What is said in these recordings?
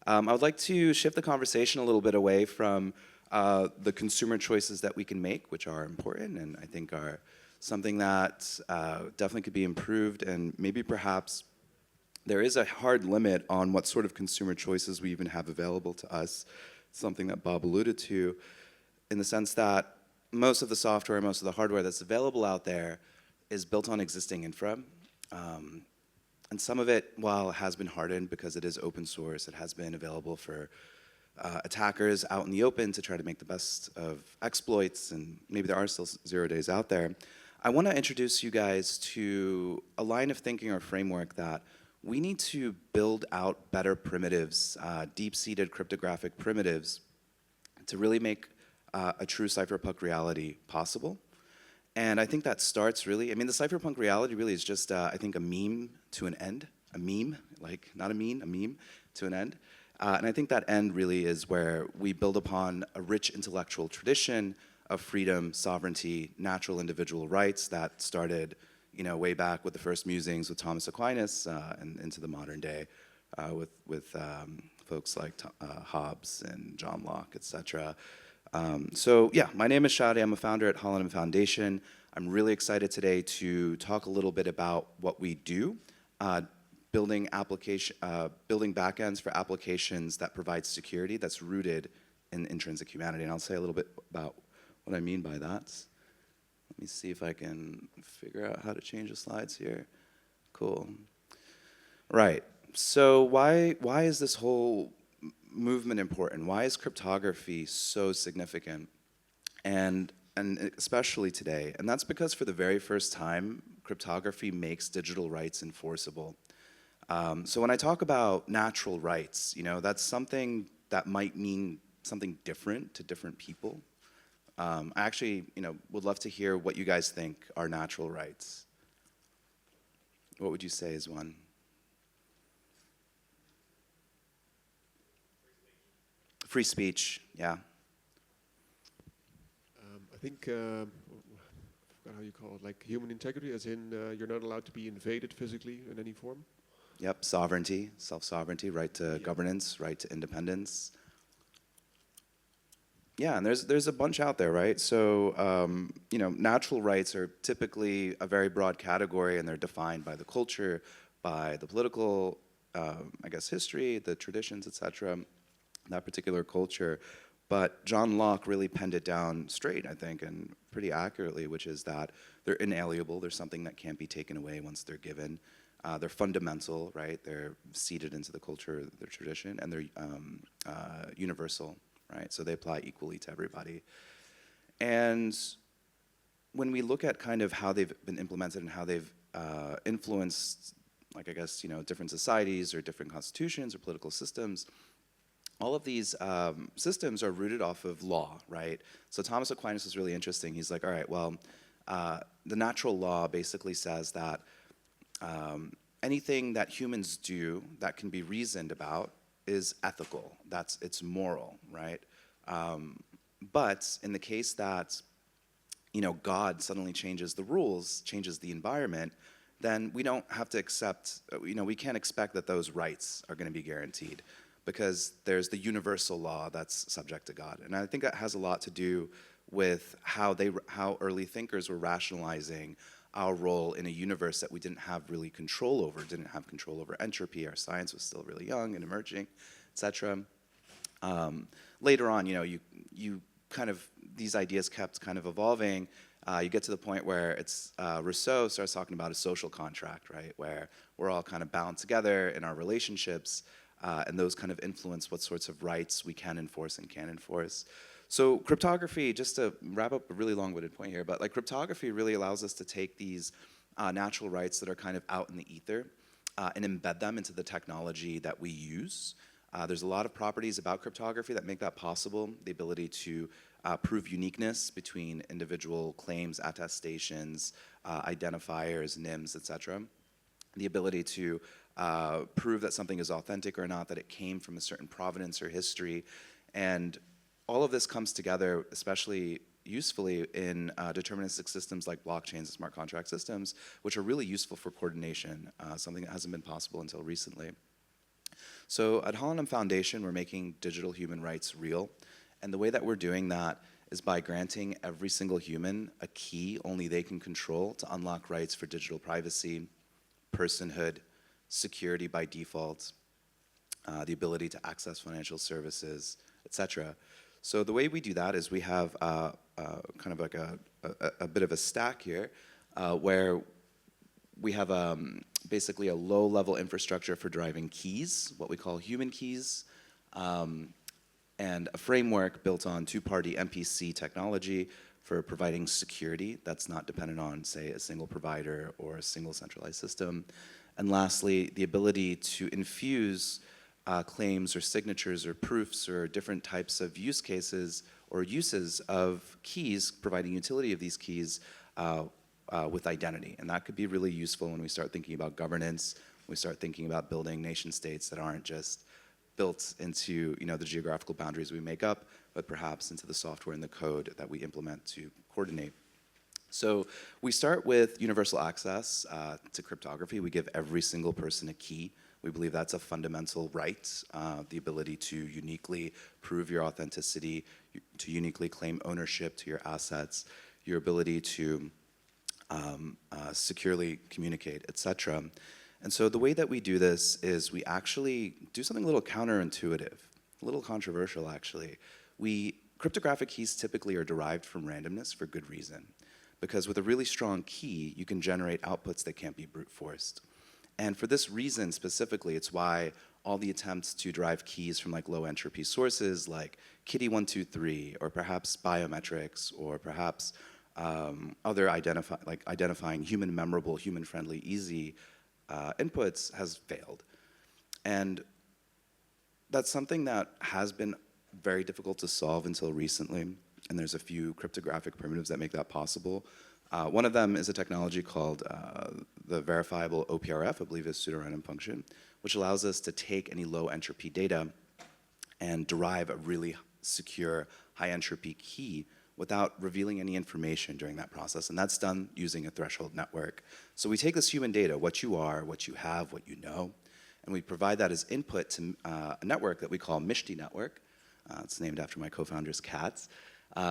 I would like to shift the conversation a little bit away from the consumer choices that we can make, which are important and I think are something that definitely could be improved, and maybe perhaps there is a hard limit on what sort of consumer choices we even have available to us, something that Bob alluded to, in the sense that most of the software, most of the hardware that's available out there is built on existing infra. And some of it, while it has been hardened because it is open source, it has been available for attackers out in the open to try to make the best of exploits, and maybe there are still 0 days out there. I want to introduce you guys to a line of thinking or framework that we need to build out better primitives, deep-seated cryptographic primitives, to really make a true cypherpunk reality possible. And I think that starts really, I mean, the cypherpunk reality really is just, I think, a meme to an end. A meme, like not a meme, a meme to an end. And I think that end really is where we build upon a rich intellectual tradition of freedom, sovereignty, natural individual rights that started, way back with the first musings with Thomas Aquinas and into the modern day with folks like Hobbes and John Locke, etc. So yeah, my name is Shady. I'm a founder at Holonym Foundation. I'm really excited today to talk a little bit about what we do, building backends for applications that provide security that's rooted in intrinsic humanity. And I'll say a little bit about what I mean by that. Let me see if I can figure out how to change the slides here. Cool. Right. So why is this whole movement important? Why is cryptography so significant? And especially today. And that's because for the very first time, cryptography makes digital rights enforceable. So when I talk about natural rights, that's something that might mean something different to different people. I actually, would love to hear what you guys think are natural rights. What would you say is one? Free speech, yeah. I think, I forgot how you call it, like human integrity, as in you're not allowed to be invaded physically in any form. Yep, sovereignty, self-sovereignty, right to governance, right to independence. Yeah, and there's a bunch out there, right? So, natural rights are typically a very broad category, and they're defined by the culture, by the political, history, the traditions, etc., that particular culture. But John Locke really penned it down straight, I think, and pretty accurately, which is that they're inalienable. They're something that can't be taken away once they're given. They're fundamental, right? They're seeded into the culture, their tradition, and they're universal, right? So they apply equally to everybody. And when we look at kind of how they've been implemented and how they've influenced, different societies or different constitutions or political systems, all of these systems are rooted off of law, right? So Thomas Aquinas was really interesting. He's like, all right, well, the natural law basically says that anything that humans do that can be reasoned about is ethical. It's moral, right? But in the case that, God suddenly changes the rules, changes the environment, then we don't have to accept, we can't expect that those rights are going to be guaranteed, because there's the universal law that's subject to God. And I think that has a lot to do with how early thinkers were rationalizing our role in a universe that we didn't have really control over, didn't have control over entropy. Our science was still really young and emerging, etc. Later on, you kind of, these ideas kept kind of evolving. You get to the point where it's Rousseau starts talking about a social contract, right, where we're all kind of bound together in our relationships, and those kind of influence what sorts of rights we can enforce and can't enforce. So cryptography, just to wrap up a really long-winded point here, but cryptography really allows us to take these natural rights that are kind of out in the ether and embed them into the technology that we use. There's a lot of properties about cryptography that make that possible. The ability to prove uniqueness between individual claims, attestations, identifiers, NIMs, etc. The ability to prove that something is authentic or not, that it came from a certain provenance or history. And all of this comes together, especially usefully in deterministic systems like blockchains and smart contract systems, which are really useful for coordination, something that hasn't been possible until recently. So at Holonym Foundation, we're making digital human rights real. And the way that we're doing that is by granting every single human a key only they can control to unlock rights for digital privacy, personhood, security by default, the ability to access financial services, etc. So the way we do that is we have kind of like a bit of a stack here where we have basically a low-level infrastructure for driving keys, what we call human keys, and a framework built on two-party MPC technology for providing security that's not dependent on, say, a single provider or a single centralized system. And lastly, the ability to infuse claims or signatures or proofs or different types of use cases or uses of keys, providing utility of these keys with identity. And that could be really useful when we start thinking about governance, when we start thinking about building nation states that aren't just built into the geographical boundaries we make up, but perhaps into the software and the code that we implement to coordinate. So we start with universal access to cryptography. We give every single person a key. We believe that's a fundamental right, the ability to uniquely prove your authenticity, to uniquely claim ownership to your assets, your ability to securely communicate, etc. And so the way that we do this is we actually do something a little counterintuitive, a little controversial actually. Cryptographic keys typically are derived from randomness for good reason, because with a really strong key, you can generate outputs that can't be brute forced. And for this reason specifically, it's why all the attempts to derive keys from like low entropy sources like Kitty123 or perhaps biometrics or perhaps other identifying human memorable, human friendly, easy inputs has failed. And that's something that has been very difficult to solve until recently. And there's a few cryptographic primitives that make that possible. One of them is a technology called the verifiable OPRF, I believe is pseudorandom function, which allows us to take any low entropy data and derive a really secure high entropy key without revealing any information during that process. And that's done using a threshold network. So we take this human data, what you are, what you have, what you know, and we provide that as input to a network that we call Shady network. It's named after my co-founder's cats.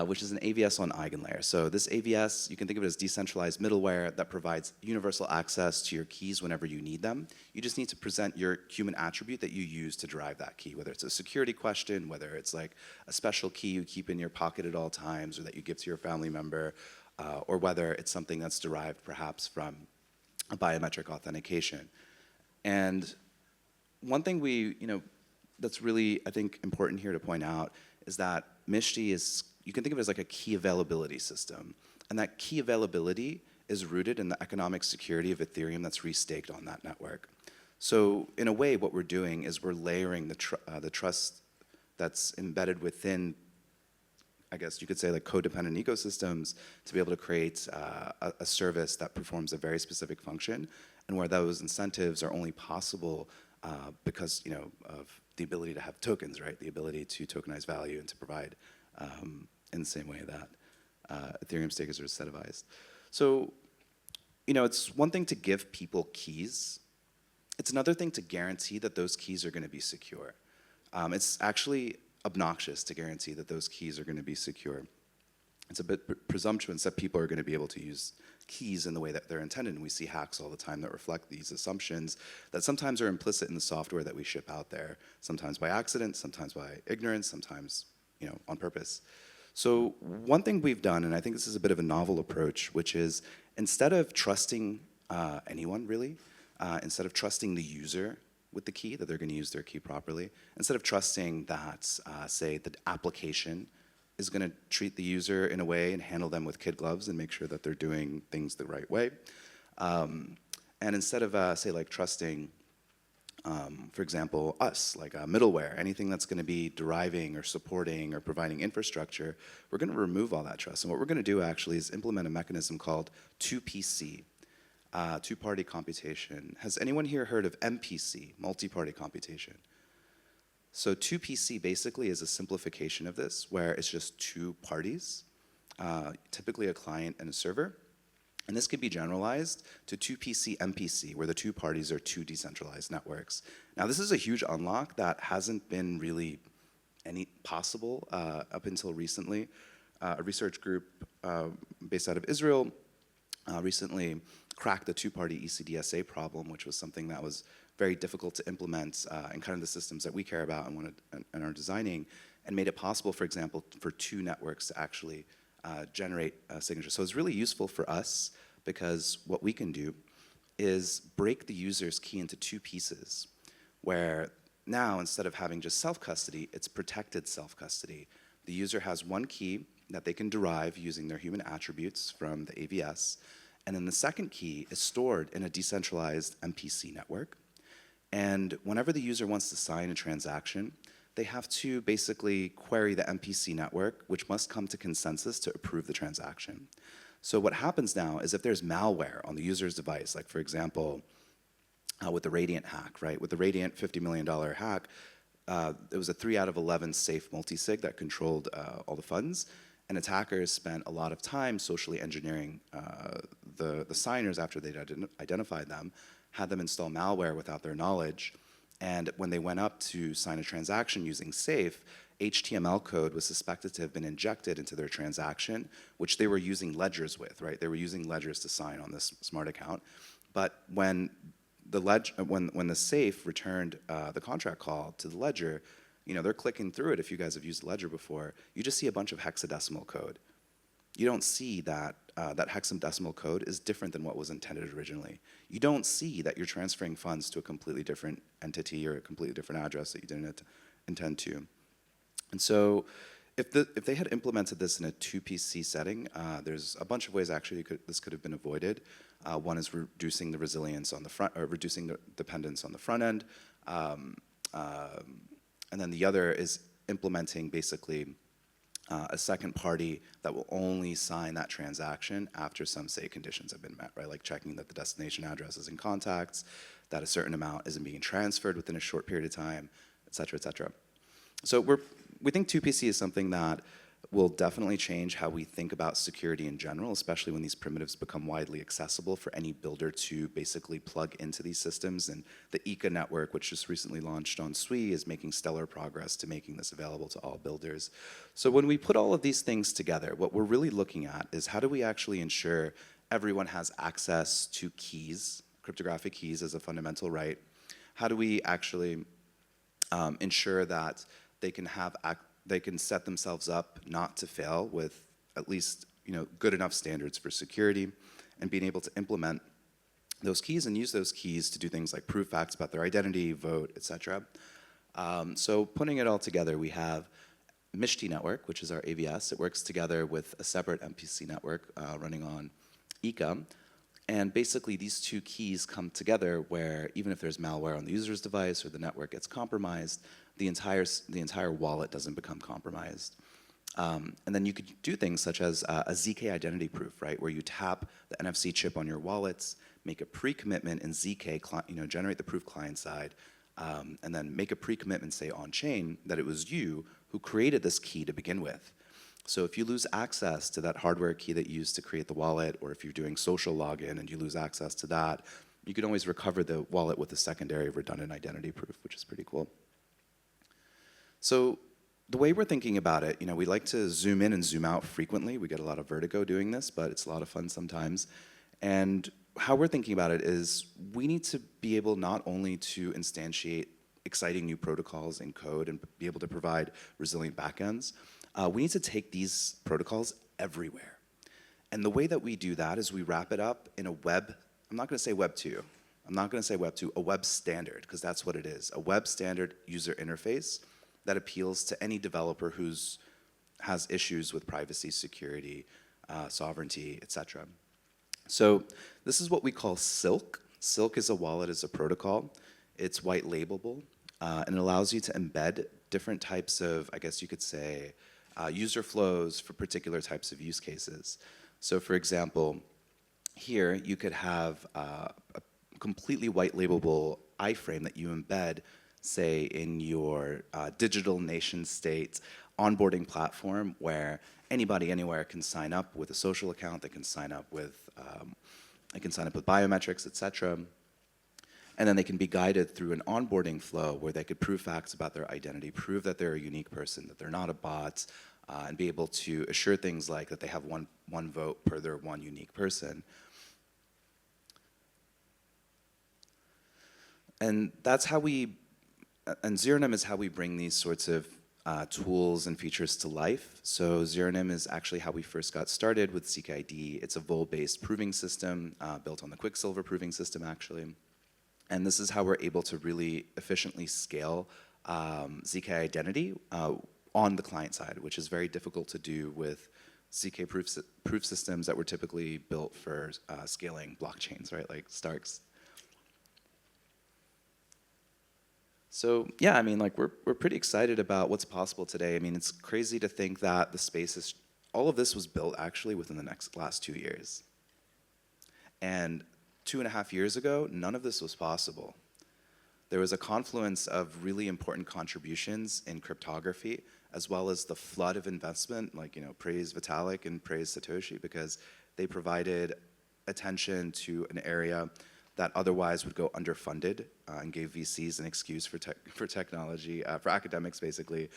Which is an AVS on eigenlayer. So this AVS, you can think of it as decentralized middleware that provides universal access to your keys whenever you need them. You just need to present your human attribute that you use to derive that key, whether it's a security question, whether it's like a special key you keep in your pocket at all times or that you give to your family member, or whether it's something that's derived perhaps from a biometric authentication. And one thing that's really, I think, important here to point out is that Shady you can think of it as like a key availability system. And that key availability is rooted in the economic security of Ethereum that's restaked on that network. So in a way, what we're doing is we're layering the trust that's embedded within, I guess you could say, like codependent ecosystems to be able to create a service that performs a very specific function, and where those incentives are only possible because of the ability to have tokens, right? The ability to tokenize value and to provide in the same way that Ethereum stakers are incentivized. So, it's one thing to give people keys. It's another thing to guarantee that those keys are going to be secure. It's actually obnoxious to guarantee that those keys are going to be secure. It's a bit presumptuous that people are going to be able to use keys in the way that they're intended. And we see hacks all the time that reflect these assumptions that sometimes are implicit in the software that we ship out there, sometimes by accident, sometimes by ignorance, sometimes on purpose. So one thing we've done, and I think this is a bit of a novel approach, which is instead of trusting anyone really, instead of trusting the user with the key, that they're going to use their key properly, instead of trusting that, say, the application is going to treat the user in a way and handle them with kid gloves and make sure that they're doing things the right way, and instead of, say, like trusting for example, us, like middleware, anything that's going to be deriving or supporting or providing infrastructure, we're going to remove all that trust. And what we're going to do actually is implement a mechanism called 2PC, two-party computation. Has anyone here heard of MPC, multi-party computation? So 2PC basically is a simplification of this, where it's just two parties, typically a client and a server. And this could be generalized to 2PC MPC, where the two parties are two decentralized networks. Now, this is a huge unlock that hasn't been really any possible up until recently. A research group based out of Israel recently cracked the two-party ECDSA problem, which was something that was very difficult to implement in kind of the systems that we care about and are designing, and made it possible, for example, for two networks to actually generate a signature. So it's really useful for us because what we can do is break the user's key into two pieces, where now instead of having just self-custody, it's protected self-custody. The user has one key that they can derive using their human attributes from the AVS, and then the second key is stored in a decentralized MPC network. And whenever the user wants to sign a transaction, they have to basically query the MPC network, which must come to consensus to approve the transaction. So what happens now is if there's malware on the user's device, like for example, with the Radiant hack, right? With the Radiant $50 million hack, it was a 3 out of 11 safe multisig that controlled all the funds, and attackers spent a lot of time socially engineering the signers after they'd identified them, had them install malware without their knowledge, and when they went up to sign a transaction using SAFE, HTML code was suspected to have been injected into their transaction, which they were using ledgers with, right? They were using ledgers to sign on this smart account. But when the SAFE returned the contract call to the ledger, they're clicking through it. If you guys have used Ledger before, you just see a bunch of hexadecimal code. You don't see that that hexadecimal code is different than what was intended originally. You don't see that you're transferring funds to a completely different entity or a completely different address that you didn't intend to. And so if they had implemented this in a 2PC setting, there's a bunch of ways actually this could have been avoided. One is reducing the resilience on the front, or reducing the dependence on the front end. And then the other is implementing basically a second party that will only sign that transaction after some, say, conditions have been met, right? Like checking that the destination address is in contacts, that a certain amount isn't being transferred within a short period of time, et cetera, et cetera. So we think 2PC is something that will definitely change how we think about security in general, especially when these primitives become widely accessible for any builder to basically plug into these systems. And the Eka network, which just recently launched on Sui, is making stellar progress to making this available to all builders. So when we put all of these things together, what we're really looking at is how do we actually ensure everyone has access to keys, cryptographic keys as a fundamental right? How do we actually ensure that they can set themselves up not to fail with at least good enough standards for security, and being able to implement those keys and use those keys to do things like prove facts about their identity, vote, etc. So putting it all together, we have Mishti network, which is our AVS. It works together with a separate MPC network running on Eka. And basically these two keys come together where even if there's malware on the user's device or the network gets compromised, the entire wallet doesn't become compromised. And then you could do things such as a ZK identity proof, right, where you tap the NFC chip on your wallets, make a pre-commitment in ZK, generate the proof client side, and then make a pre-commitment, say, on-chain, that it was you who created this key to begin with. So if you lose access to that hardware key that you used to create the wallet, or if you're doing social login and you lose access to that, you can always recover the wallet with a secondary redundant identity proof, which is pretty cool. So the way we're thinking about it, we like to zoom in and zoom out frequently. We get a lot of vertigo doing this, but it's a lot of fun sometimes. And how we're thinking about it is we need to be able not only to instantiate exciting new protocols in code and be able to provide resilient backends, we need to take these protocols everywhere. And the way that we do that is we wrap it up in a web, I'm not going to say Web 2. I'm not going to say Web 2, a web standard, because that's what it is, a web standard user interface that appeals to any developer who has issues with privacy, security, sovereignty, etc. So this is what we call Silk. Silk is a wallet, is a protocol. It's white labelable, and it allows you to embed different types of, I guess you could say, user flows for particular types of use cases. So for example, here you could have a completely white labelable iframe that you embed, say, in your digital nation state onboarding platform where anybody anywhere can sign up with a social account. They can sign up with biometrics, etc. And then they can be guided through an onboarding flow where they could prove facts about their identity, prove that they're a unique person, that they're not a bot, and be able to assure things like that they have one vote per their one unique person. And that's how Zeronym is how we bring these sorts of tools and features to life. So Zeronym is actually how we first got started with ZK-ID. It's a vol-based proving system built on the Quicksilver proving system, actually. And this is how we're able to really efficiently scale ZK identity on the client side, which is very difficult to do with ZK proof systems that were typically built for scaling blockchains, right, like Starks. So yeah, I mean, like we're pretty excited about what's possible today. I mean, it's crazy to think that the space is, all of this was built actually within the last 2 years. And 2.5 years ago, none of this was possible. There was a confluence of really important contributions in cryptography, as well as the flood of investment, like, praise Vitalik and praise Satoshi, because they provided attention to an area that otherwise would go underfunded and gave VCs an excuse for technology, for academics basically,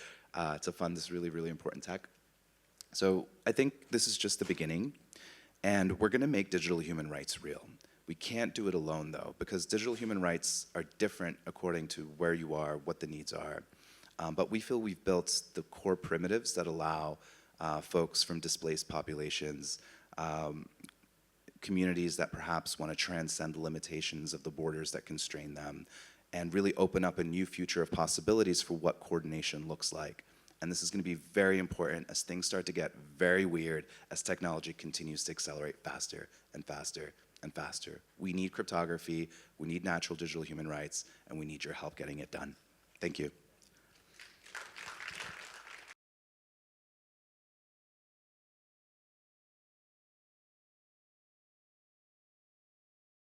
to fund this really, really important tech. So I think this is just the beginning, and we're gonna make digital human rights real. We can't do it alone though, because digital human rights are different according to where you are, what the needs are. But we feel we've built the core primitives that allow folks from displaced populations, communities that perhaps want to transcend the limitations of the borders that constrain them, and really open up a new future of possibilities for what coordination looks like. And this is going to be very important as things start to get very weird, as technology continues to accelerate faster and faster and faster. We need cryptography, we need natural digital human rights, and we need your help getting it done. Thank you.